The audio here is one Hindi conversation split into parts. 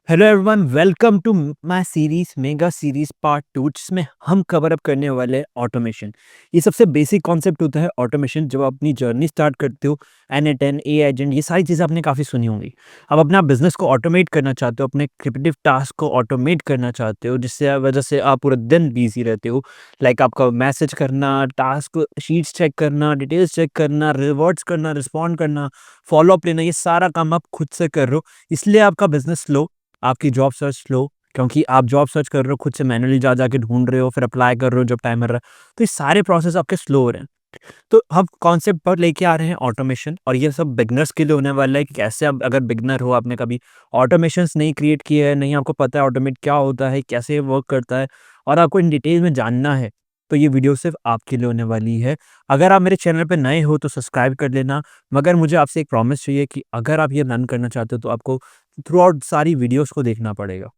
Hello everyone, welcome to my series mega series part 2 जिसमें हम कवर अप करने वाले हैं ऑटोमेशन। ये सबसे बेसिक कॉन्सेप्ट होता है ऑटोमेशन। जब आप अपनी जर्नी स्टार्ट करते हो, N8N ए एजेंट, ये सारी चीज़ें आपने काफ़ी सुनी होंगी। अब अपना बिजनेस को ऑटोमेट करना चाहते हो, अपने क्रिएटिव टास्क को ऑटोमेट करना चाहते हो, जिससे वजह से आप पूरा दिन बिजी रहते हो। लाइक आपका मैसेज करना, टास्क शीट्स चेक करना, डिटेल्स चेक करना, रिवॉर्ड्स करना, रिस्पॉन्ड करना, फॉलो अप लेना, ये सारा काम आप खुद से कर रहे हो। इसलिए आपका बिजनेस स्लो, आपकी जॉब सर्च लो, क्योंकि आप जॉब सर्च कर रहे हो, खुद से मैन्युअली जा जाके ढूंढ रहे हो, फिर अप्लाई कर रहे हो जब टाइम मिल रहा है। तो ये सारे प्रोसेस आपके स्लो हो रहे हैं। तो हम कॉन्सेप्ट पर लेके आ रहे हैं ऑटोमेशन, और ये सब बिगनर्स के लिए होने वाला है कि कैसे आप अगर बिगनर हो, आपने कभी ऑटोमेशंस नहीं क्रिएट किए हैं, नहीं आपको पता है ऑटोमेट क्या होता है, कैसे वर्क करता है, और आपको इन डिटेल में जानना है, तो ये वीडियो सिर्फ आपके लिए होने वाली है। अगर आप मेरे चैनल पे नए हो तो सब्सक्राइब कर लेना, मगर मुझे आपसे एक प्रॉमिस चाहिए कि अगर आप ये लर्न करना चाहते हो तो आपको थ्रू आउट सारी वीडियोस को देखना पड़ेगा।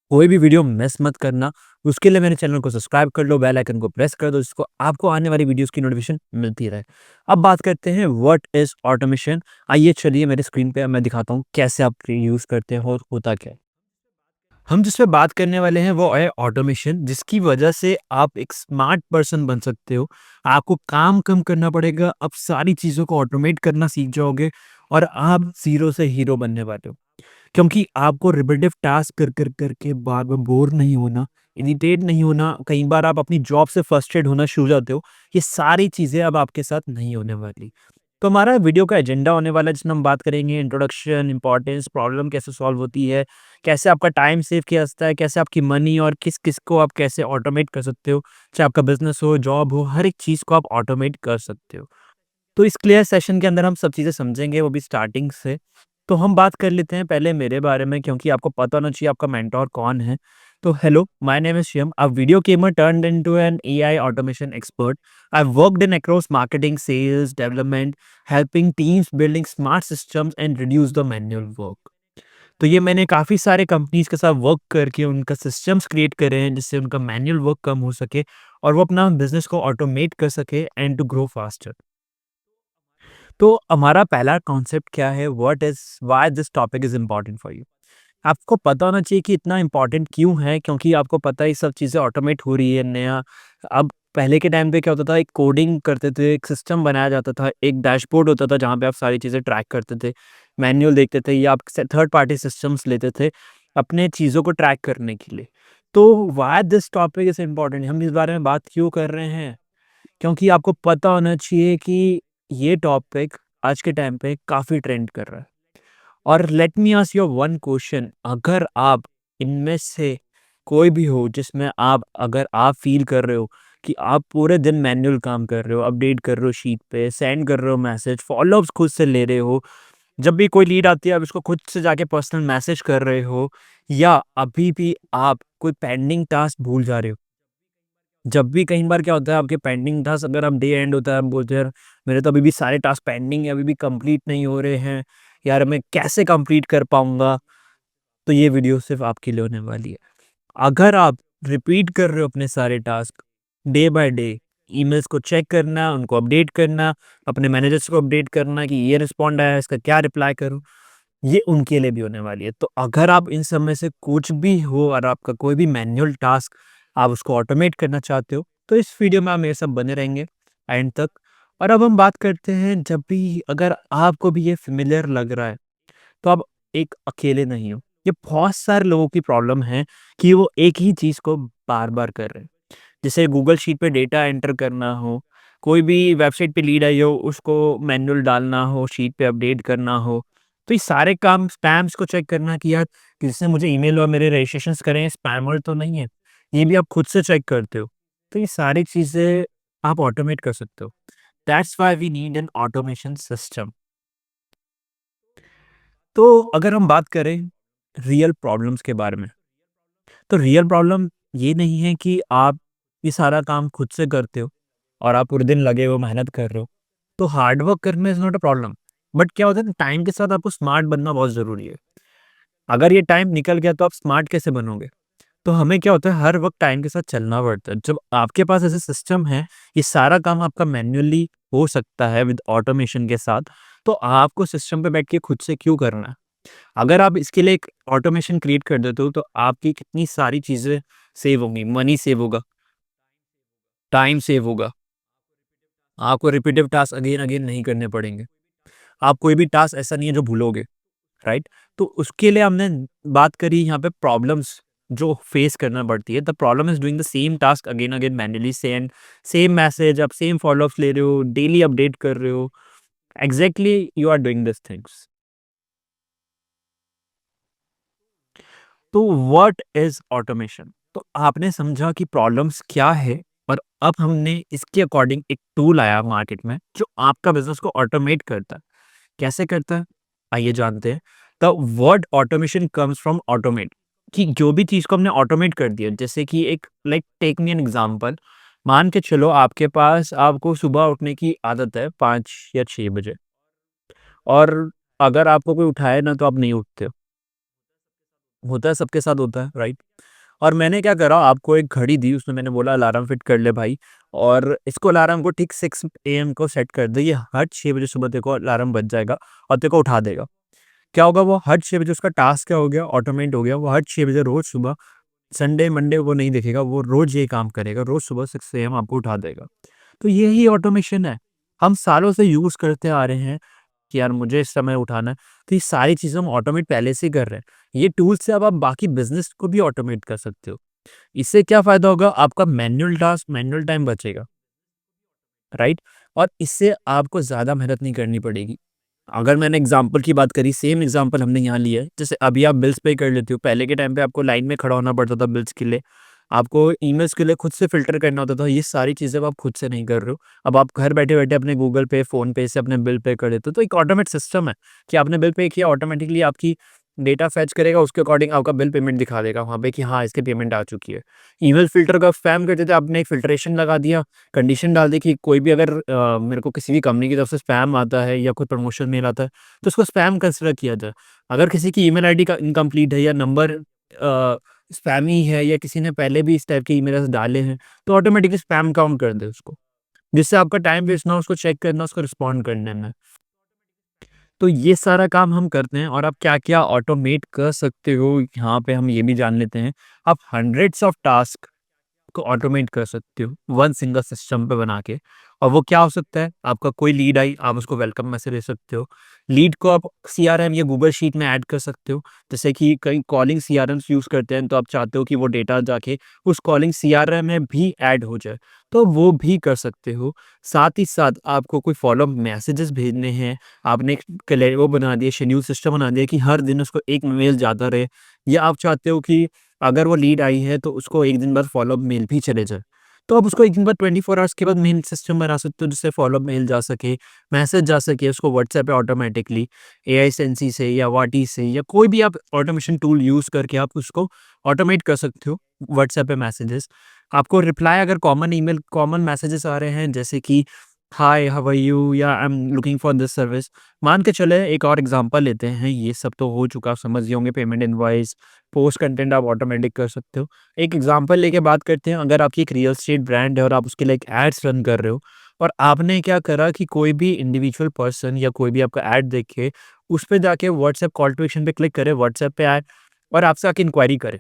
कोई भी वीडियो मिस मत करना। उसके लिए मेरे चैनल को सब्सक्राइब कर लो, बेल आइकन को प्रेस कर दो, जिसको आपको आने वाली वीडियोस की नोटिफिकेशन मिलती रहे। अब बात करते हैं व्हाट इज ऑटोमेशन। आइए चलिए मेरे स्क्रीन पे मैं दिखाता हूँ कैसे आप यूज़ करते हो और होता क्या है। हम जिस पे बात करने वाले हैं वो है ऑटोमेशन, जिसकी वजह से आप एक स्मार्ट पर्सन बन सकते हो। आपको काम कम करना पड़ेगा, आप सारी चीज़ों को ऑटोमेट करना सीख जाओगे, और आप ज़ीरो से हीरो बनने वाले हो। क्योंकि आपको रिपिटेटिव टास्क कर के बार-बार बोर नहीं होना, इरिटेट नहीं होना, कई बार आप अपनी जॉब से फ्रस्ट्रेट होना शुरू हो जाते हो। ये सारी चीज़ें अब आपके साथ नहीं होने वाली। तो हमारा वीडियो का एजेंडा होने वाला है, जिसमें हम बात करेंगे इंट्रोडक्शन, इम्पोर्टेंस, प्रॉब्लम कैसे सॉल्व होती है, कैसे आपका टाइम सेव किया जाता है, कैसे आपकी मनी और किस-किस को आप कैसे ऑटोमेट कर सकते हो। चाहे आपका बिज़नेस हो, जॉब हो, हर एक चीज़ को आप ऑटोमेट कर सकते हो। तो इस क्लियर सेशन के अंदर हम सब चीज़ें समझेंगे, वो भी स्टार्टिंग से। तो हम बात कर लेते हैं पहले मेरे बारे में, क्योंकि आपको पता होना चाहिए आपका मेंटर कौन है। तो hello, my name is Shivam, a video gamer turned into an AI automation expert. I worked in across marketing, sales, development, helping teams building smart systems and reduce the manual work. तो ये मैंने काफ़ी सारे कंपनीज़ के साथ वर्क करके उनका सिस्टम्स क्रिएट करे हैं, जिससे उनका मैनुअल वर्क कम हो सके और वो अपना बिज़नेस को ऑटोमेट कर सके एंड टू ग्रो फास्टर। तो हमारा पहला कॉन्सेप्ट क्या है, what is why this topic is important for you. आपको पता होना चाहिए कि इतना इम्पोर्टेंट क्यों है, क्योंकि आपको पता है ये सब चीज़ें ऑटोमेट हो रही है नया। अब पहले के टाइम पे क्या होता था, एक कोडिंग करते थे, एक सिस्टम बनाया जाता था, एक डैशबोर्ड होता था जहाँ पे आप सारी चीज़ें ट्रैक करते थे, मैनुअल देखते थे, या आप थर्ड पार्टी सिस्टम्स लेते थे अपने चीज़ों को ट्रैक करने के लिए। तो why this topic is important, हम इस बारे में बात क्यों कर रहे हैं, क्योंकि आपको पता होना चाहिए कि ये टॉपिक आज के टाइम पे काफ़ी ट्रेंड कर रहा है। और let me ask you one question, अगर आप इनमें से कोई भी हो जिसमें आप अगर आप फ़ील कर रहे हो कि आप पूरे दिन मैनुअल काम कर रहे हो, अपडेट कर रहे हो शीट पे, सेंड कर रहे हो मैसेज, फ़ॉलो-अप्स खुद से ले रहे हो, जब भी कोई लीड आती है आप उसको खुद से जाके पर्सनल मैसेज कर रहे हो, या अभी भी आप कोई पेंडिंग टास्क भूल जा रहे हो। जब भी कई बार क्या होता है, आपके पेंडिंग टास्क अगर हम डे एंड होता है, हम बोलते हैं यार मेरे तो अभी भी सारे टास्क पेंडिंग है, अभी भी कंप्लीट नहीं हो रहे हैं, यार मैं कैसे कंप्लीट कर पाऊंगा। तो ये वीडियो सिर्फ आपके लिए होने वाली है। अगर आप रिपीट कर रहे हो अपने सारे task day by day, emails को चेक करना, उनको अपडेट करना, अपने मैनेजर्स को अपडेट करना कि ये रिस्पॉन्ड आया है, इसका क्या रिप्लाई करूं, ये उनके लिए भी होने वाली है। तो अगर आप इन सब में से कुछ भी हो और आपका कोई भी मैनुअल टास्क आप उसको ऑटोमेट करना चाहते हो, तो इस वीडियो में आप मेरे साथ बने रहेंगे एंड तक। और अब हम बात करते हैं, जब भी अगर आपको भी ये फ़ेमिलियर लग रहा है, तो आप एक अकेले नहीं हो। ये बहुत सारे लोगों की प्रॉब्लम है कि वो एक ही चीज़ को बार-बार कर रहे हैं। जैसे गूगल शीट पे डेटा एंटर करना हो, कोई भी वेबसाइट पे लीड आई हो, उसको मैनुअल डालना हो, शीट पे अपडेट करना हो। तो ये सारे काम, स्पैम्स को चेक करना कि यार किसी ने मुझे ईमेल और मेरे रजिस्ट्रेशंस करे हैं, स्पैमर तो नहीं है। ये भी आप खुद से चेक करते हो। तो ये सारी चीज़ें आप ऑटोमेट कर सकते हो। That's why we need an automation system. तो अगर हम बात करें रियल प्रॉब्लम्स के बारे में, तो रियल प्रॉब्लम ये नहीं है कि आप ये सारा काम खुद से करते हो और आप पूरे दिन लगे हो, मेहनत कर रहे हो। तो हार्ड वर्क करना is not a problem. But क्या होता है ना, टाइम के साथ आपको स्मार्ट बनना बहुत ज़रूरी है। अगर ये टाइम निकल गया तो आप स्मार्ट कैसे बनोगे? तो हमें क्या होता है, हर वक़्त टाइम के साथ चलना पड़ता है। जब आपके पास ऐसे सिस्टम है, ये सारा काम आपका मैन्युअली हो सकता है विद ऑटोमेशन के साथ, तो आपको सिस्टम पे बैठ के खुद से क्यों करना है? अगर आप इसके लिए एक ऑटोमेशन क्रिएट कर देते हो, तो आपकी कितनी सारी चीज़ें सेव होंगी, मनी सेव होगा, टाइम सेव होगा, आपको रिपीटिव टास्क अगेन-अगेन नहीं करने पड़ेंगे। आप कोई भी टास्क ऐसा नहीं है जो भूलोगे, राइट? तो उसके लिए हमने बात करी यहाँ पे प्रॉब्लम्स जो फेस करना पड़ती है। The problem is doing the same task again again manually, same message, आप सेम फॉलो-अप्स ले रहे हो, डेली अपडेट कर रहे हो। Exactly you are doing this things. So what is automation? तो आपने समझा कि प्रॉब्लम्स क्या है, और अब हमने इसके अकॉर्डिंग एक टूल आया मार्केट में जो आपका बिजनेस को ऑटोमेट करता है। कैसे करता है, आइए जानते हैं। The word automation comes from automate, कि जो भी चीज को हमने ऑटोमेट कर दिया, जैसे कि एक like take me an example. मान के चलो आपके पास, आपको सुबह उठने की आदत है 5 या 6 बजे, और अगर आपको कोई उठाए ना तो आप नहीं उठते हो। होता है, सबके साथ होता है, राइट? और मैंने क्या करा, आपको एक घड़ी दी, उसमें मैंने बोला अलार्म फिट कर ले भाई, और इसको अलार्म को ठीक 6 एएम को सेट कर दे, ये हर 6 बजे सुबह तेरे को अलार्म बज जाएगा और तेरे को उठा देगा। क्या होगा, वो हर 6 बजे उसका टास्क क्या हो गया, ऑटोमेट हो गया, वो हर 6 बजे रोज़ सुबह, संडे, मंडे वो नहीं देखेगा, वो रोज़ ये काम करेगा, रोज़ सुबह 6 एएम आपको उठा देगा। तो यही ऑटोमेशन है, हम सालों से यूज़ करते आ रहे हैं कि यार मुझे इस समय उठाना है, तो ये सारी चीज़ें हम ऑटोमेट पहले से ही कर रहे हैं। ये टूल से अब आप बाकी बिज़नेस को भी ऑटोमेट कर सकते हो। इससे क्या फ़ायदा होगा, आपका मैनुअल टास्क, मैनुअल टाइम बचेगा, राइट? और इससे आपको ज़्यादा मेहनत नहीं करनी पड़ेगी। अगर मैंने एग्ज़ाम्पल की बात करी, सेम एग्ज़ाम्पल हमने यहाँ लिया है। जैसे अभी आप बिल्स पे कर लेते हो, पहले के टाइम पे आपको लाइन में खड़ा होना पड़ता था बिल्स के लिए। आपको ईमेल्स के लिए खुद से फ़िल्टर करना होता था, ये सारी चीज़ें अब आप खुद से नहीं कर रहे हो। अब आप घर बैठे-बैठे अपने गूगल पे, फ़ोन पे से अपने बिल पे कर देते हो। तो एक ऑटोमेट सिस्टम है कि आपने बिल पे किया, ऑटोमेटिकली आपकी डेटा फेच करेगा, उसके अकॉर्डिंग आपका बिल पेमेंट दिखा देगा वहाँ पे कि हाँ, इसकी पेमेंट आ चुकी है। ईमेल फ़िल्टर का स्पैम करते थे, आपने एक फ़िल्ट्रेशन लगा दिया, कंडीशन डाल दी कि कोई भी अगर मेरे को किसी भी कंपनी की तरफ से स्पैम आता है या कोई प्रमोशन मेल आता है, तो उसको स्पैम कंसिडर किया जाए। अगर किसी की ईमेल आईडी का इनकम्प्लीट है या नंबर स्पैमी है या किसी ने पहले भी इस टाइप के ईमेल्स डाले हैं, तो ऑटोमेटिकली स्पैम काउंट कर दे उसको। जिससे आपका टाइम वेस्ट ना हो उसको चेक करना, उसको रिस्पॉन्ड करने में। तो ये सारा काम हम करते हैं, और आप क्या-क्या ऑटोमेट कर सकते हो, यहाँ पे हम ये भी जान लेते हैं। आप हंड्रेड्स ऑफ टास्क को ऑटोमेट कर सकते हो वन सिंगल सिस्टम पे बना के। और वो क्या हो सकता है, आपका कोई लीड आई, आप उसको वेलकम मैसेज दे सकते हो। लीड को आप सीआरएम या गूगल शीट में ऐड कर सकते हो। जैसे कि कई कॉलिंग सीआरएम्स यूज़ करते हैं, तो आप चाहते हो कि वो डेटा जाके उस कॉलिंग सीआरएम में भी ऐड हो जाए, तो वो भी कर सकते हो। साथ ही साथ आपको कोई फॉलो मैसेजेस भेजने हैं, आपने एक वो बना दिया, शेड्यूल सिस्टम बना दिया कि हर दिन उसको एक मेल जाता रहे, या आप चाहते हो कि अगर वो लीड आई है तो उसको 1 दिन बाद फ़ॉलो-अप मेल भी चले जाए। तो आप उसको 1 दिन बाद 24 आवर्स के बाद मेल सिस्टम बना सकते हो, जिससे फ़ॉलो-अप मेल जा सके, मैसेज जा सके उसको व्हाट्सएप पे ऑटोमैटिकली, एआई सेंसी से या वाटी से या कोई भी आप ऑटोमेशन टूल यूज़ करके आप उसको ऑटोमेट कर सकते हो व्हाट्सएप पे मैसेजेस। आपको रिप्लाई अगर कॉमन मैसेजेस आ रहे हैं, जैसे कि हाय, हाउ आर यू, या I am looking for this service. मान के चले एक और एग्ज़ाम्पल लेते हैं, ये सब तो हो चुका, आप समझ गए होंगे, पेमेंट इनवॉइस, पोस्ट कंटेंट आप ऑटोमेटिक कर सकते हो। एक एग्जांपल लेके बात करते हैं, अगर आपकी एक रियल एस्टेट ब्रांड है और आप उसके लिए एक एड्स रन कर रहे हो, और आपने क्या करा कि कोई भी इंडिविजुअल पर्सन या कोई भी आपका एड देखे, उस पे जाके व्हाट्सएप कॉल टू एक्शन पे क्लिक करे, व्हाट्सएप पे आए और आपसे आके इंक्वायरी करे।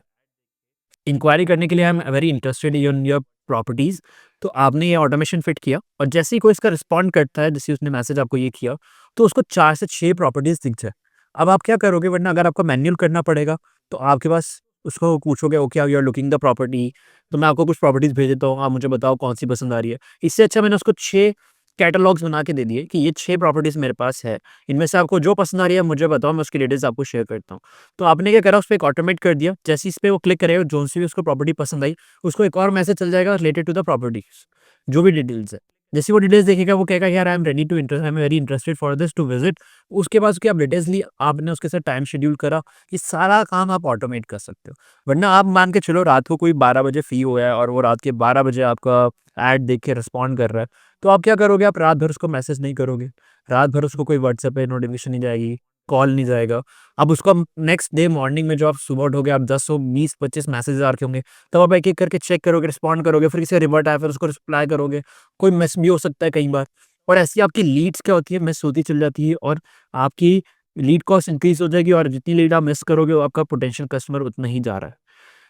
इंक्वायरी करने के लिए आई am very interested in your properties. तो आपने ये ऑटोमेशन फिट किया, और जैसे ही कोई इसका रिस्पॉन्ड करता है, जैसे उसने मैसेज आपको ये किया, तो उसको 4 से 6 प्रॉपर्टीज़ दिख जाए। अब आप क्या करोगे, वरना अगर आपको मैन्युअल करना पड़ेगा, तो आपके पास उसको पूछोगे, okay you are looking the property, तो मैं आपको कुछ प्रॉपर्टीज़ भेज देता हूँ, आप मुझे बताओ कौन-सी पसंद आ रही है। इससे अच्छा मैंने उसको 6 कैटलॉग्स बना के दे दिए कि ये 6 प्रॉपर्टीज़ मेरे पास है, इनमें से आपको जो पसंद आ रही है मुझे बताओ, मैं उसकी डिटेल्स आपको शेयर करता हूँ। तो आपने क्या करा, उसपे एक ऑटोमेट कर दिया, जैसे ही इस पे वो क्लिक करेगा, जोन-सी भी उसको प्रॉपर्टी पसंद आई, उसको एक और मैसेज चल जाएगा रिलेटेड टू द प्रॉपर्टीज़, जो भी डिटेल्स है। जैसे ही वो डिटेल्स देखेगा, वो कहेगा यार I am very interested for this to visit. उसके बाद उसकी आप डिटेल्स ली, आपने उसके साथ टाइम शेड्यूल करा, ये सारा काम आप ऑटोमेट कर सकते हो। वरना आप मान के चलो रात को कोई 12 बजे फ्री हुआ है और वो रात के 12 बजे आपका ऐड देख के रिस्पॉन्ड कर रहा है, तो आप क्या करोगे, आप रात भर उसको मैसेज नहीं करोगे, रात भर उसको कोई व्हाट्सएप पे नोटिफ़िकेशन नहीं जाएगी, कॉल नहीं जाएगा। अब उसको नेक्स्ट डे मॉर्निंग में, जो आप सुबह उठोगे, आप 10 हो 20-25 मैसेज आ रखे होंगे, तब आप एक-एक करके चेक करोगे, रिस्पॉन्ड करोगे, फिर किसी का रिवर्ट आया, फिर उसको रिप्लाई करोगे। कोई मिस भी हो सकता है कई बार, और ऐसी आपकी लीड्स क्या होती है, मिस होती चली जाती है, और आपकी लीड कॉस्ट इंक्रीज़ हो जाएगी और जितनी लीड आप मिस करोगे, वो आपका पोटेंशियल कस्टमर उतना ही जा रहा है।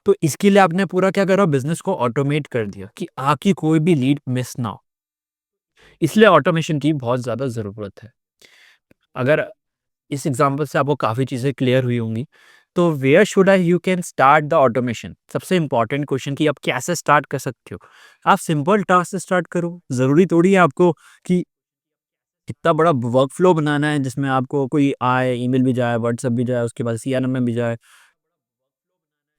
तो इसके लिए आपने पूरा क्या करा, बिज़नेस को ऑटोमेट कर दिया कि आपकी कोई भी लीड मिस ना हो। इसलिए ऑटोमेशन की बहुत ज़्यादा ज़रूरत है। अगर इस एग्ज़ाम्पल से आपको काफ़ी चीज़ें क्लियर हुई होंगी। तो where should I you can start the automation? सबसे इम्पोर्टेंट क्वेश्चन कि आप कैसे स्टार्ट कर सकते हो? आप सिंपल टास्क से स्टार्ट करो। ज़रूरी थोड़ी है आपको कि इतना बड़ा वर्कफ़्लो बनाना है जिसमें आपको कोई आए, ईमेल भी जाए, व्हाट्सएप भी जाए, उसके बाद सीआरएम में भी जाए,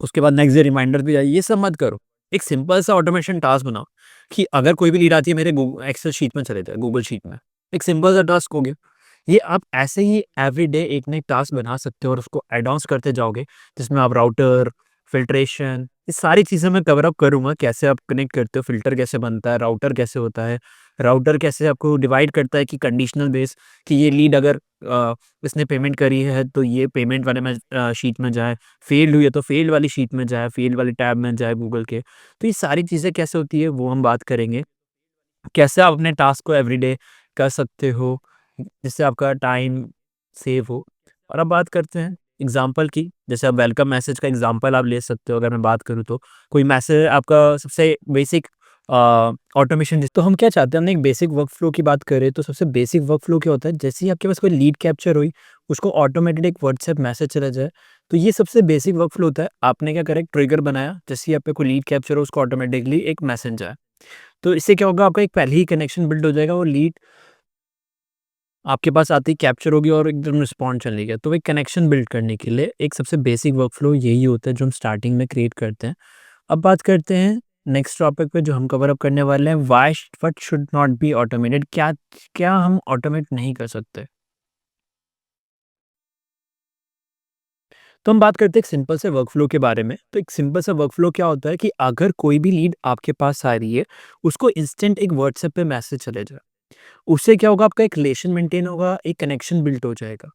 उसके बाद नेक्स्ट डे रिमाइंडर भी जाए, ये सब मत करो। एक सिंपल सा ऑटोमेशन टास्क बनाओ कि अगर कोई भी लीड आती है मेरे एक्सेल शीट में चले जाए, गूगल शीट में। एक सिंपल सा टास्क हो गया। ये आप ऐसे ही एवरीडे एक ना एक टास्क बना सकते हो और उसको ऐड ऑन्स करते जाओगे, जिसमें आप राउटर, फ़िल्ट्रेशन, ये सारी चीज़ें मैं कवर अप करूँगा। कैसे आप कनेक्ट करते हो, फ़िल्टर कैसे बनता है, राउटर कैसे होता है, राउटर कैसे आपको डिवाइड करता है कि कंडीशनल बेस कि ये लीड अगर इसने पेमेंट करी है तो ये पेमेंट वाले में शीट में जाए, फ़ेल्ड हुई है तो फ़ेल्ड वाली शीट में जाए, फ़ेल्ड वाली टैब में जाए गूगल के। तो ये सारी चीज़ें कैसे होती है वो हम बात करेंगे। कैसे आप अपने टास्क को एवरीडे कर सकते हो, जिससे आपका टाइम सेव हो। और अब बात करते हैं एग्ज़ाम्पल की, जैसे अब वेलकम मैसेज का एग्ज़ाम्पल आप ले सकते हो अगर मैं बात करूँ तो। कोई मैसेज आपका सबसे बेसिक ऑटोमेशन जिस तो हम क्या चाहते हैं, हमने एक बेसिक वर्कफ़्लो की बात करें तो सबसे बेसिक वर्कफ़्लो क्या होता है, जैसे ही आपके पास कोई लीड कैप्चर हुई, उसको ऑटोमेटेड एक व्हाट्सएप मैसेज चला जाए, तो ये सबसे बेसिक वर्कफ़्लो होता है। आपने क्या करा, एक ट्रिगर बनाया, जैसे ही आप पे कोई लीड कैप्चर हो उसको ऑटोमेटिकली एक मैसेज जाए। तो इससे क्या होगा, आपका एक पहले ही कनेक्शन बिल्ड हो जाएगा, वो लीड आपके पास आते ही कैप्चर होगी और एकदम रिस्पॉन्ड चलेगा। तो एक कनेक्शन बिल्ड करने के लिए एक सबसे बेसिक वर्कफ्लो यही होता है जो हम स्टार्टिंग में क्रिएट करते हैं। अब बात करते हैं नेक्स्ट टॉपिक पे जो हम कवर अप करने वाले हैं, why what should not be automated, क्या क्या हम ऑटोमेट नहीं कर सकते। तो हम बात करते हैं एक सिंपल से वर्कफ्लो के बारे में। तो एक सिंपल सा वर्कफ्लो क्या होता है कि अगर कोई भी लीड आपके पास आ रही है, उसको इंस्टेंट एक व्हाट्सएप पे मैसेज चले जाए। उससे क्या होगा, आपका एक रिलेशन मेंटेन होगा, एक कनेक्शन बिल्ड हो जाएगा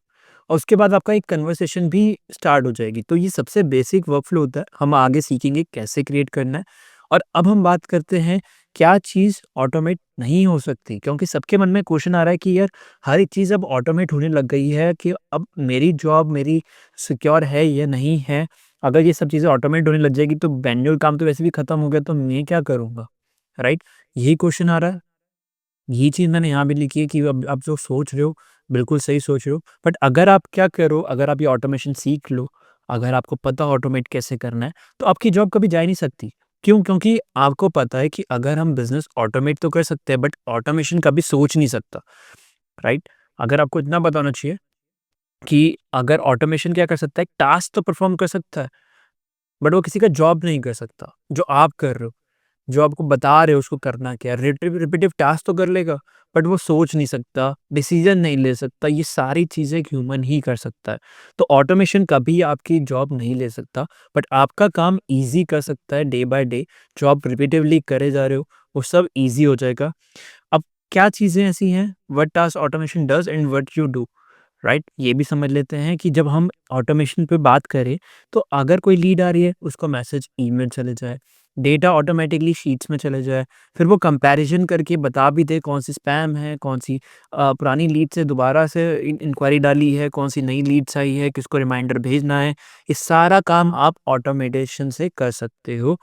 और उसके बाद आपका एक कन्वर्सेशन भी स्टार्ट हो जाएगी। तो ये सबसे बेसिक वर्कफ्लो होता है। हम आगे सीखेंगे कैसे क्रिएट करना है। और अब हम बात करते हैं क्या चीज़ ऑटोमेट नहीं हो सकती, क्योंकि सबके मन में क्वेश्चन आ रहा है कि यार हर एक चीज़ अब ऑटोमेट होने लग गई है कि अब मेरी जॉब मेरी सिक्योर है या नहीं है। अगर ये सब चीज़ें ऑटोमेट होने लग जाएगी तो मैनुअल काम तो वैसे भी खत्म हो गया, तो मैं क्या करूँगा, राइट? यही क्वेश्चन आ रहा है। ये चीज़ मैंने यहाँ भी लिखी है कि अब आप जो सोच रहे हो, बिल्कुल सही सोच रहे हो। बट अगर आप क्या करो, अगर आप ये ऑटोमेशन सीख लो, अगर आपको पता हो ऑटोमेट कैसे करना है, तो आपकी जॉब कभी जा ही नहीं सकती। क्यों? क्योंकि आपको पता है कि अगर हम बिज़नेस ऑटोमेट तो कर सकते हैं, बट ऑटोमेशन कभी सोच नहीं सकता, राइट? अगर आपको इतना पता होना चाहिए कि अगर ऑटोमेशन क्या कर सकता है, एक टास्क तो परफ़ॉर्म कर सकता है, बट वो किसी का जॉब नहीं कर सकता, जो आप कर रहे हो। जो आपको बता रहे हो उसको करना क्या है, रिपिटिव टास्क तो कर लेगा, बट वो सोच नहीं सकता, डिसीजन नहीं ले सकता, ये सारी चीज़ें एक ह्यूमन ही कर सकता है। तो ऑटोमेशन कभी आपकी जॉब नहीं ले सकता, बट आपका काम ईज़ी कर सकता है डे बाय डे। जो आप रिपिटिवली करे जा रहे हो, वो सब ईज़ी हो जाएगा। अब क्या चीज़ें ऐसी हैं, what task automation does and what you do, right? ये भी समझ लेते हैं कि जब हम ऑटोमेशन पे बात करें, तो अगर कोई लीड आ रही है, उसको मैसेज ईमेल चले जाए, डेटा ऑटोमेटिकली शीट्स में चले जाए, फिर वो कंपैरिजन करके बता भी दे कौन सी स्पैम है, कौन सी पुरानी लीड से दोबारा से इंक्वायरी डाली है, कौन सी नई लीड्स आई है, किसको रिमाइंडर भेजना है। ये सारा काम आप ऑटोमेटेशन से कर सकते हो।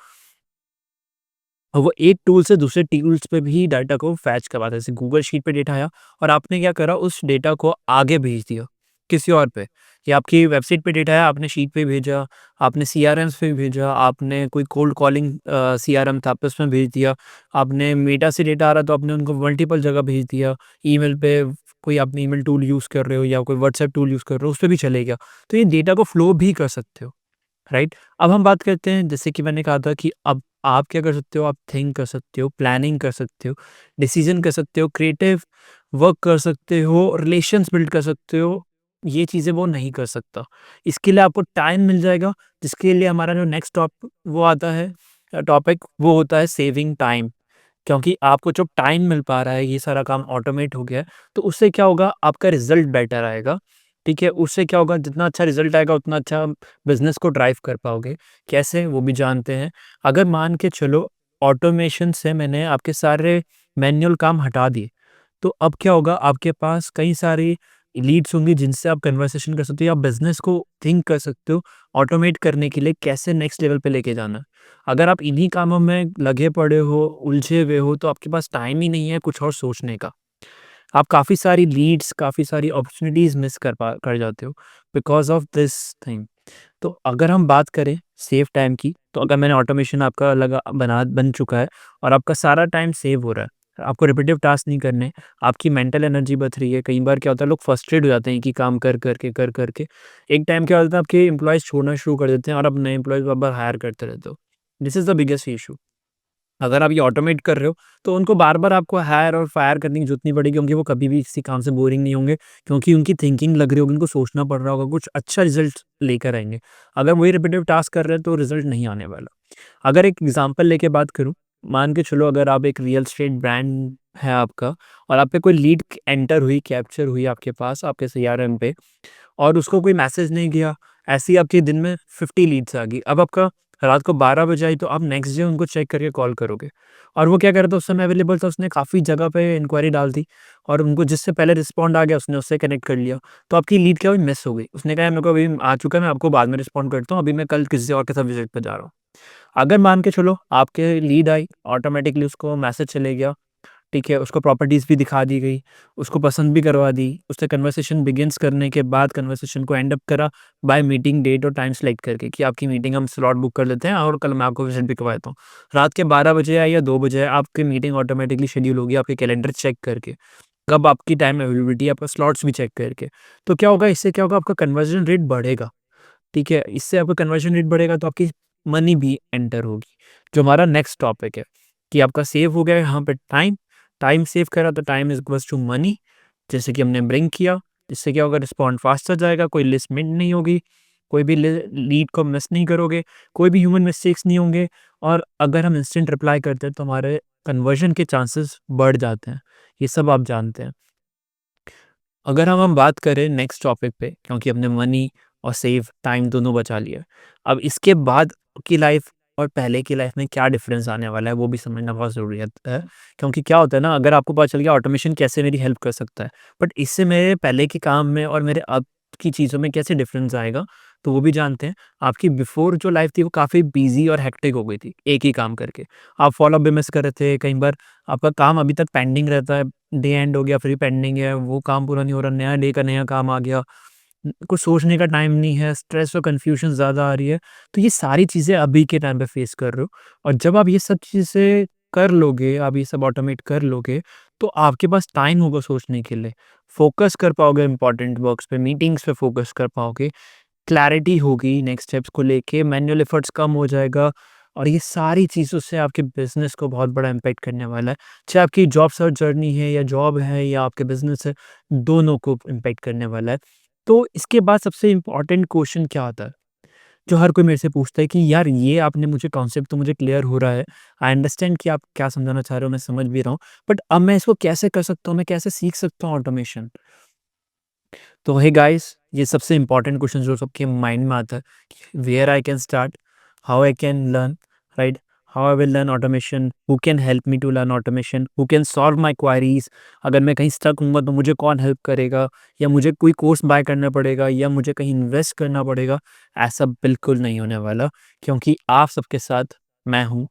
और वो एक टूल से दूसरे टूल्स पे भी डाटा को फैच करवाता है। जैसे गूगल शीट पे डेटा आया और आपने क्या करा, उस डेटा को आगे भेज दिया किसी और पे। या आपकी वेबसाइट पे डेटा आया, आपने शीट पे भेजा, आपने सीआरएम्स पे भेजा, आपने कोई कोल्ड कॉलिंग सीआरएम था, आपने उसमें भेज दिया, आपने मेटा से डेटा आ रहा तो आपने उनको मल्टीपल जगह भेज दिया। ईमेल पे कोई आपने ईमेल टूल यूज़ कर रहे हो या कोई व्हाट्सएप टूल यूज़ कर रहे हो, उस पे भी चलेगा। तो ये डेटा को फ्लो भी कर सकते हो। राइट? अब हम बात करते हैं, जैसे कि मैंने कहा था कि अब आप क्या कर सकते हो, आप थिंक कर सकते हो, प्लानिंग कर सकते हो, डिसीजन कर सकते हो, क्रिएटिव वर्क कर सकते हो, रिलेशंस बिल्ड कर सकते हो। ये चीज़ें वो नहीं कर सकता। इसके लिए आपको टाइम मिल जाएगा, जिसके लिए हमारा जो नेक्स्ट वो आता है टॉपिक, वो होता है सेविंग टाइम। क्योंकि आपको जब टाइम मिल पा रहा है, ये सारा काम ऑटोमेट हो गया है, तो उससे क्या होगा, आपका रिज़ल्ट बेटर आएगा, ठीक है? उससे क्या होगा, जितना अच्छा रिज़ल्ट आएगा, उतना अच्छा बिज़नेस को ड्राइव कर पाओगे। कैसे? वो भी जानते हैं। अगर मान के चलो ऑटोमेशन से मैंने आपके सारे मैनुअल काम हटा दिए, तो अब क्या होगा, आपके पास कई सारी लीड्स होंगी जिनसे आप कन्वर्सेशन कर सकते हो या बिज़नेस को थिंक कर सकते हो ऑटोमेट करने के लिए कैसे नेक्स्ट लेवल पे लेके जाना है। अगर आप इन्हीं कामों में लगे पड़े हो, उलझे हुए हो तो आपके पास टाइम ही नहीं है कुछ और सोचने का। आप काफ़ी सारी लीड्स, काफ़ी सारी अपॉर्च्युनिटीज़ मिस कर जाते हो बिकॉज़ ऑफ दिस थिंग। तो अगर हम बात करें सेव टाइम की, तो अगर मैंने ऑटोमेशन आपका लगा बन चुका है और आपका सारा टाइम सेव हो रहा है। आपको रिपीटिव टास्क नहीं करने, आपकी मेंटल एनर्जी बच रही है। कई बार क्या होता है लोग फ्रस्ट्रेट हो जाते हैं कि काम कर के। एक टाइम क्या होता है आपके एम्प्लॉइज़ छोड़ना शुरू कर देते हैं और आप नए एम्प्लॉइज़ बार-बार हायर करते रहते हो। This is the biggest issue. अगर आप ये ऑटोमेट कर रहे हो, तो उनको बार-बार आपको हायर और फायर करने की ज़रूरत नहीं पड़ेगी क्योंकि वो कभी भी किसी काम से बोरिंग नहीं होंगे क्योंकि उनकी थिंकिंग लग रही होगी, उनको सोचना पड़ रहा होगा, कुछ अच्छा रिज़ल्ट लेकर आएँगे। अगर वही रिपीटिव टास्क कर रहे हैं, तो रिज़ल्ट नहीं आने वाला। अगर एक एग्ज़ाम्पल लेके बात करूँ, मान के चलो अगर आप एक रियल एस्टेट ब्रांड है आपका और आप पे कोई लीड एंटर हुई, कैप्चर हुई आपके पास, आपके सीआरएम पे और उसको कोई मैसेज नहीं गया, ऐसे ही आपके दिन में 50 लीड्स आ गई। अब आपका रात को 12 बजे आई तो आप नेक्स्ट डे उनको चेक करके कॉल करोगे और वो क्या कर रहा था उस समय अवेलेबल था, उसने काफ़ी जगह पे इंक्वायरी डाल दी और उनको जिससे पहले रिस्पॉन्ड आ गया उसने उससे कनेक्ट कर लिया। तो आपकी लीड क्या हुई मिस हो गई। उसने कहा मेरे को अभी आ चुका है, मैं आपको बाद में रिस्पॉन्ड करता हूँ, अभी मैं कल किसी और के साथ विज़िट पे जा रहा हूँ। अगर मान के चलो आपके लीड आई, ऑटोमैटिकली उसको मैसेज चले गया, ठीक है, उसको प्रॉपर्टीज़ भी दिखा दी गई, उसको पसंद भी करवा दी, उससे कन्वर्सेशन बिगिन्स करने के बाद कन्वर्सेशन को एंड अप करा बाय मीटिंग डेट और टाइम सेलेक्ट करके कि आपकी मीटिंग हम स्लॉट बुक कर लेते हैं और कल मैं आपको विज़िट भी करवा देता हूँ। रात के 12 बजे आए या 2 बजे आए, आपकी मीटिंग ऑटोमैटिकली शेड्यूल होगी आपके कैलेंडर चेक करके। कब आपकी टाइम अवेलेबिलिटी है, आपका स्लॉट्स भी चेक करके। तो क्या होगा, इससे क्या होगा, आपका कन्वर्जन रेट बढ़ेगा। ठीक है, इससे आपका कन्वर्जन रेट बढ़ेगा तो आपकी मनी भी एंटर होगी। जो हमारा नेक्स्ट टॉपिक है कि आपका सेव हो गया है यहाँ पे टाइम, टाइम सेव करा तो time is equals to money, जैसे कि हमने ब्रिंक किया, इससे क्या होगा रिस्पॉन्ड फास्टर जाएगा, कोई लिस्टमेंट नहीं होगी, कोई भी लीड को मिस नहीं करोगे, कोई भी ह्यूमन मिस्टेक्स नहीं होंगे और अगर हम इंस्टेंट रिप्लाई करते हैं तो हमारे कन्वर्जन के चांसेस बढ़ जाते हैं। ये सब आप जानते हैं। अगर हम बात करें नेक्स्ट टॉपिक पे क्योंकि हमने मनी और सेव टाइम दोनों बचा लिया। अब इसके बाद की लाइफ और पहले की लाइफ में क्या डिफरेंस आने वाला है वो भी समझना बहुत ज़रूरी है। क्योंकि क्या होता है ना, अगर आपको पता चल गया ऑटोमेशन कैसे मेरी हेल्प कर सकता है, बट इससे मेरे पहले के काम में और मेरे अब की चीज़ों में कैसे डिफरेंस आएगा, तो वो भी जानते हैं। आपकी बिफ़ोर जो लाइफ थी वो काफ़ी बिज़ी और हेक्टिक हो गई थी, एक ही काम करके। आप फ़ॉलो-अप भी मिस कर रहे थे, कई बार आपका काम अभी तक पेंडिंग रहता है, डे एंड हो गया, फिर पेंडिंग है, वो काम पूरा नहीं हो रहा, नया डे का नया काम आ गया। कुछ सोचने का टाइम नहीं है, स्ट्रेस और कन्फ्यूज़न ज़्यादा आ रही है। तो ये सारी चीज़ें अभी के टाइम पे फेस कर रहे हो और जब आप ये सब चीज़ें कर लोगे, आप ये सब ऑटोमेट कर लोगे, तो आपके पास टाइम होगा सोचने के लिए। फ़ोकस कर पाओगे इम्पोर्टेंट वर्क्स पे, मीटिंग्स पे फ़ोकस कर पाओगे, क्लैरिटी होगी नेक्स्ट स्टेप्स को लेके, मैनुअल एफर्ट्स कम हो जाएगा और ये सारी चीज़ों से आपके बिज़नेस को बहुत बड़ा इम्पैक्ट करने वाला है। चाहे आपकी जॉब सर्च जर्नी है या जॉब है या आपके बिज़नेस है, दोनों को इम्पैक्ट करने वाला है। तो इसके बाद सबसे इम्पोर्टेंट क्वेश्चन क्या आता है, जो हर कोई मेरे से पूछता है कि यार ये आपने मुझे कॉन्सेप्ट तो मुझे क्लियर हो रहा है। आई अंडरस्टैंड कि आप क्या समझाना चाह रहे हो, मैं समझ भी रहा हूँ। बट अब मैं इसको कैसे कर सकता हूँ, मैं कैसे सीख सकता हूँ ऑटोमेशन? तो हे गाइस, ये सबसे इम्पोर्टेंट क्वेश्चन जो सबके माइंड में आता है कि where I can start, how I can learn, right? How I will learn automation, who can help me to learn automation, who can solve my queries. अगर मैं कहीं स्टक हूँगा तो मुझे कौन हेल्प करेगा, या मुझे कोई कोर्स बाय करना पड़ेगा, या मुझे कहीं इन्वेस्ट करना पड़ेगा। ऐसा बिल्कुल नहीं होने वाला, क्योंकि आप सबके साथ मैं हूँ,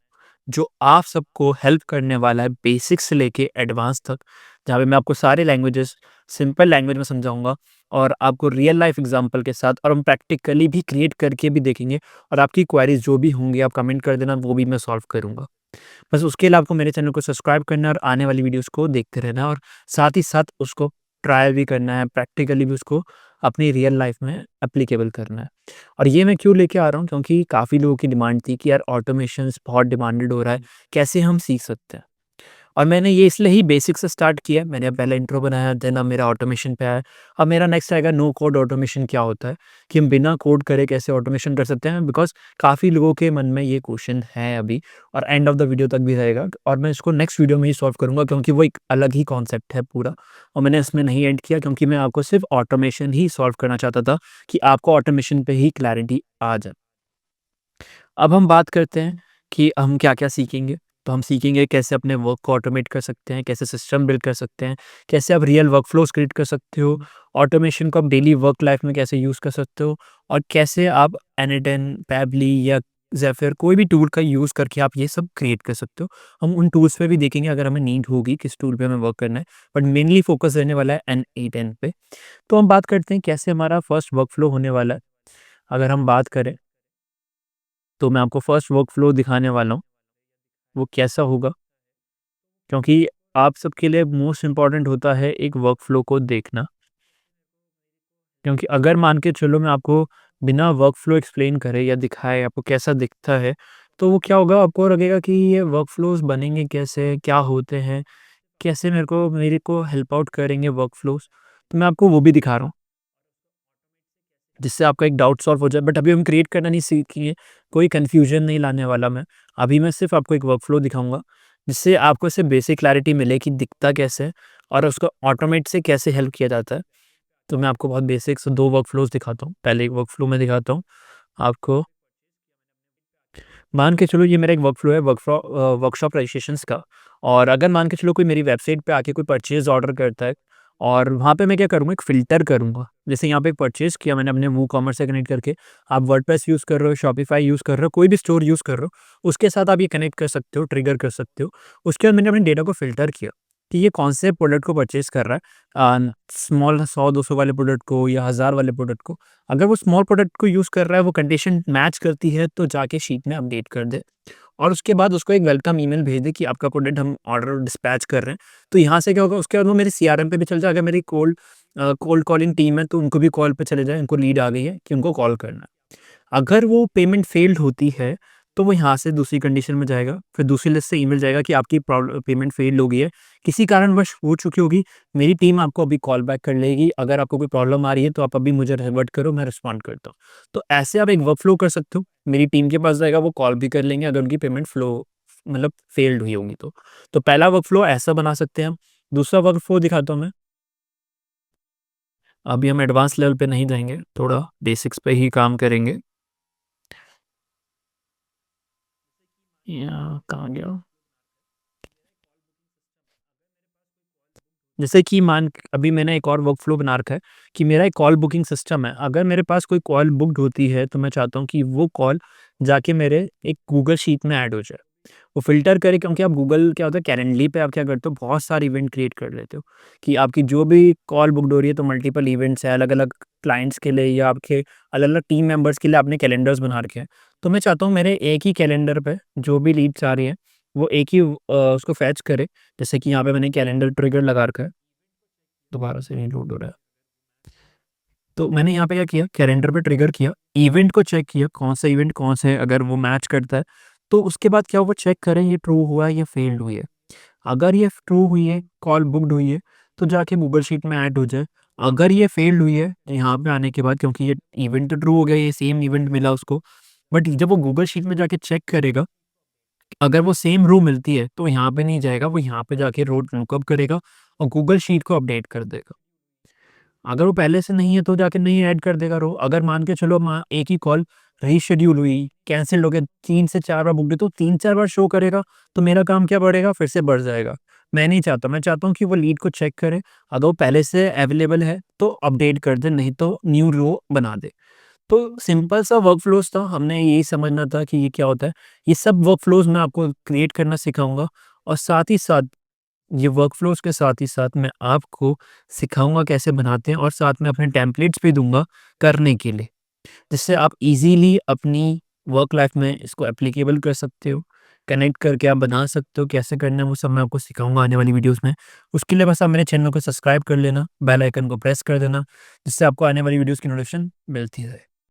जो आप सबको हेल्प करने वाला है बेसिक्स से लेके एडवांस तक, जहाँ पे मैं आपको सारे लैंग्वेजेस सिंपल लैंग्वेज में समझाऊंगा और आपको रियल लाइफ एग्जांपल के साथ, और हम प्रैक्टिकली भी क्रिएट करके भी देखेंगे और आपकी क्वेरीज जो भी होंगी आप कमेंट कर देना, वो भी मैं सॉल्व करूंगा। बस उसके लिए आपको मेरे चैनल को सब्सक्राइब करना है और आने वाली वीडियोस को देखते रहना है और साथ ही साथ उसको ट्रायल भी करना है, प्रैक्टिकली भी उसको अपनी रियल लाइफ में एप्लीकेबल करना है। और ये मैं क्यों लेके आ रहा हूँ, क्योंकि काफ़ी लोगों की डिमांड थी कि यार ऑटोमेशन बहुत डिमांडेड हो रहा है, कैसे हम सीख सकते हैं। और मैंने ये इसलिए ही बेसिक से स्टार्ट किया। मैंने अब पहले इंट्रो बनाया, देन अब मेरा ऑटोमेशन पे आया। अब मेरा नेक्स्ट आएगा नो कोड ऑटोमेशन क्या होता है, कि हम बिना कोड करे कैसे ऑटोमेशन कर सकते हैं, बिकॉज़ काफ़ी लोगों के मन में ये क्वेश्चन है अभी, और एंड ऑफ द वीडियो तक भी रहेगा और मैं इसको नेक्स्ट वीडियो में ही सॉल्व करूँगा, क्योंकि वो एक अलग ही कॉन्सेप्ट है पूरा और मैंने इसमें नहीं एंड किया, क्योंकि मैं आपको सिर्फ़ ऑटोमेशन ही सॉल्व करना चाहता था कि आपको ऑटोमेशन पे ही क्लैरिटी आ जाए। अब हम बात करते हैं कि हम क्या-क्या सीखेंगे। तो हम सीखेंगे कैसे अपने वर्क को ऑटोमेट कर सकते हैं, कैसे सिस्टम बिल्ड कर सकते हैं, कैसे आप रियल वर्क फ्लोज़ क्रिएट कर सकते हो, ऑटोमेशन को आप डेली वर्क लाइफ में कैसे यूज़ कर सकते हो और कैसे आप एनएडएन, पैबली या ज़ेफिर कोई भी टूल का यूज़ करके आप ये सब क्रिएट कर सकते हो। हम उन टूल्स पे भी देखेंगे अगर हमें नीड होगी किस टूल पे हमें वर्क करना है, बट मेनली फोकस रहने वाला है एन8एन पे। तो हम बात करते हैं कैसे हमारा फर्स्ट वर्क फ्लो होने वाला है। अगर हम बात करें तो मैं आपको फर्स्ट वर्क फ्लो दिखाने वाला हूँ, वो कैसा होगा, क्योंकि आप सबके लिए मोस्ट इम्पोर्टेंट होता है एक वर्क फ्लो को देखना। क्योंकि अगर मान के चलो मैं आपको बिना वर्क फ्लो एक्सप्लेन करे या दिखाए आपको कैसा दिखता है, तो वो क्या होगा, आपको लगेगा कि ये वर्क फ्लोज़ बनेंगे कैसे, क्या होते हैं, कैसे मेरे को हेल्प आउट करेंगे वर्क फ्लोज़। तो मैं आपको वो भी दिखा रहा हूँ, जिससे आपका एक डाउट सॉल्व हो जाए। बट अभी हम क्रिएट करना नहीं सीखेंगे, कोई कन्फ्यूजन नहीं लाने वाला मैं। अभी मैं सिर्फ़ आपको एक वर्क फ्लो दिखाऊँगा, जिससे आपको इससे बेसिक क्लैरिटी मिले कि दिखता कैसे है और उसको ऑटोमेट से कैसे हेल्प किया जाता है। तो मैं आपको बहुत बेसिक से 2 वर्क फ्लोज़ दिखाता हूँ। पहले एक वर्क फ्लो मैं दिखाता हूँ आपको। मान के चलो ये मेरा एक वर्क फ्लो है वर्कशॉप रजिस्ट्रेशंस का। और अगर मान के चलो कोई मेरी वेबसाइट पे आके कोई परचेज़ ऑर्डर करता है और वहाँ पे मैं क्या करूँगा, एक फ़िल्टर करूँगा। जैसे यहाँ पे एक परचेज़ किया मैंने अपने वूकॉमर्स से कनेक्ट करके। आप वर्डप्रेस यूज़ कर रहे हो, शॉपिफ़ाई यूज़ कर रहे हो, कोई भी स्टोर यूज़ कर रहे हो, उसके साथ आप ये कनेक्ट कर सकते हो, ट्रिगर कर सकते हो। उसके बाद मैंने अपने डेटा को फ़िल्टर किया कि ये कौन से प्रोडक्ट को परचेज़ कर रहा है, स्मॉल 100-200 वाले प्रोडक्ट को या 1000 वाले प्रोडक्ट को। अगर वो स्मॉल प्रोडक्ट को यूज़ कर रहा है, वो कंडीशन मैच करती है, तो जाके शीट में अपडेट कर दे और उसके बाद उसको एक वेलकम ईमेल भेज दे कि आपका प्रोडक्ट हम ऑर्डर डिस्पैच कर रहे हैं। तो यहाँ से क्या होगा, उसके बाद वो मेरे सीआरएम पे भी चल जाएगा। मेरी कोल्ड कॉलिंग टीम है, तो उनको भी कॉल पे चले जाए, उनको लीड आ गई है कि उनको कॉल करना है। अगर वो पेमेंट फेल्ड होती है, तो वो यहाँ से दूसरी कंडीशन में जाएगा, फिर दूसरी लिस्ट से ईमेल जाएगा कि आपकी पेमेंट फेल्ड हो गई है, किसी कारणवश हो चुकी होगी, मेरी टीम आपको अभी कॉल बैक कर लेगी। अगर आपको कोई प्रॉब्लम आ रही है, तो आप अभी मुझे रिवर्ट करो, मैं रिस्पॉन्ड करता हूँ। तो ऐसे आप एक वर्कफ़्लो कर सकते हो। मेरी टीम के पास जाएगा, वो कॉल भी कर लेंगे अगर उनकी पेमेंट मतलब फेल्ड हुई होंगी तो। तो पहला वर्कफ़्लो ऐसा बना सकते हैं हम। दूसरा वर्कफ़्लो दिखाता हूँ मैं। अभी हम एडवांस लेवल पे नहीं जाएँगे, थोड़ा बेसिक्स पे ही काम करेंगे। या कहाँ गया? जैसे कि अभी मैंने एक और वर्कफ़्लो बना रखा है कि मेरा एक कॉल बुकिंग सिस्टम है। अगर मेरे पास कोई कॉल बुक्ड होती है, तो मैं चाहता हूँ कि वो कॉल जाके मेरे एक गूगल शीट में ऐड हो जाए। वो फ़िल्टर करे, क्योंकि आप गूगल क्या होता है, कैलेंडली पे आप क्या करते हो, बहुत सारे इवेंट क्रिएट कर लेते हो कि आपकी जो भी कॉल बुक्ड हो रही है, तो मल्टीपल इवेंट्स हैं, अलग-अलग क्लाइंट्स के लिए या आपके अलग-अलग टीम मेंबर्स के लिए आपने कैलेंडर्स बना रखे हैं। तो मैं चाहता हूँ मेरे एक ही कैलेंडर पे जो भी लीड्स आ रही हैं, वो एक ही उसको फ़ेच करे। जैसे कि यहाँ पे मैंने कैलेंडर ट्रिगर लगा रखा है। दोबारा से नहीं लोड हो रहा है। तो मैंने यहाँ पे क्या किया, कैलेंडर पे ट्रिगर किया, इवेंट को चेक किया, कौन सा इवेंट कौन सा है, अगर वो मैच करता है, तो उसके बाद क्या हुआ, चेक करें ये ट्रू हुआ है या फेल्ड हुई है। अगर ये ट्रू हुई है, कॉल बुक्ड हुई है, तो जाके गूगल शीट में ऐड हो जाए। अगर ये फेल्ड हुई है, यहाँ पे आने के बाद, क्योंकि ये इवेंट तो ट्रू हो गया, ये सेम इवेंट मिला उसको, बट जब वो गूगल शीट में जाके चेक करेगा, अगर वो सेम रो मिलती है, तो यहाँ पे नहीं जाएगा, वो यहाँ पे जाके रो लुकअप करेगा और गूगल शीट को अपडेट कर देगा। अगर वो पहले से नहीं है, तो जाके नहीं ऐड कर देगा रो। अगर मान के चलो एक ही कॉल रीशेड्यूल हुई, कैंसल हो गया, 3 से 4 बार बुक हुई, तो 3-4 बार शो करेगा, तो मेरा काम क्या बढ़ेगा, फिर से बढ़ जाएगा। मैं नहीं चाहता, मैं चाहता हूँ कि वो लीड को चेक करे, अगर वो पहले से अवेलेबल है, तो अपडेट कर दे, नहीं तो न्यू रो बना दे। तो सिंपल सा वर्कफ्लोज़ था, हमने यही समझना था कि ये क्या होता है। ये सब वर्कफ्लोज़ मैं आपको क्रिएट करना सिखाऊँगा और साथ ही साथ ये वर्कफ़्लोज़ के साथ ही साथ मैं आपको सिखाऊँगा कैसे बनाते हैं और साथ में अपने टेम्पलेट्स भी दूँगा करने के लिए, जिससे आप ईज़िली अपनी वर्क लाइफ़ में इसको एप्लीकेबल कर सकते हो, कनेक्ट करके आप बना सकते हो, कैसे करना है वो सब मैं आपको सिखाऊँगा आने वाली वीडियोज़ में। उसके लिए बस आप मेरे चैनल को सब्सक्राइब कर लेना, बेल आइकन को प्रेस कर देना, जिससे आपको आने वाली वीडियोज़ की नोटिफ़िकेशन मिलती रहे।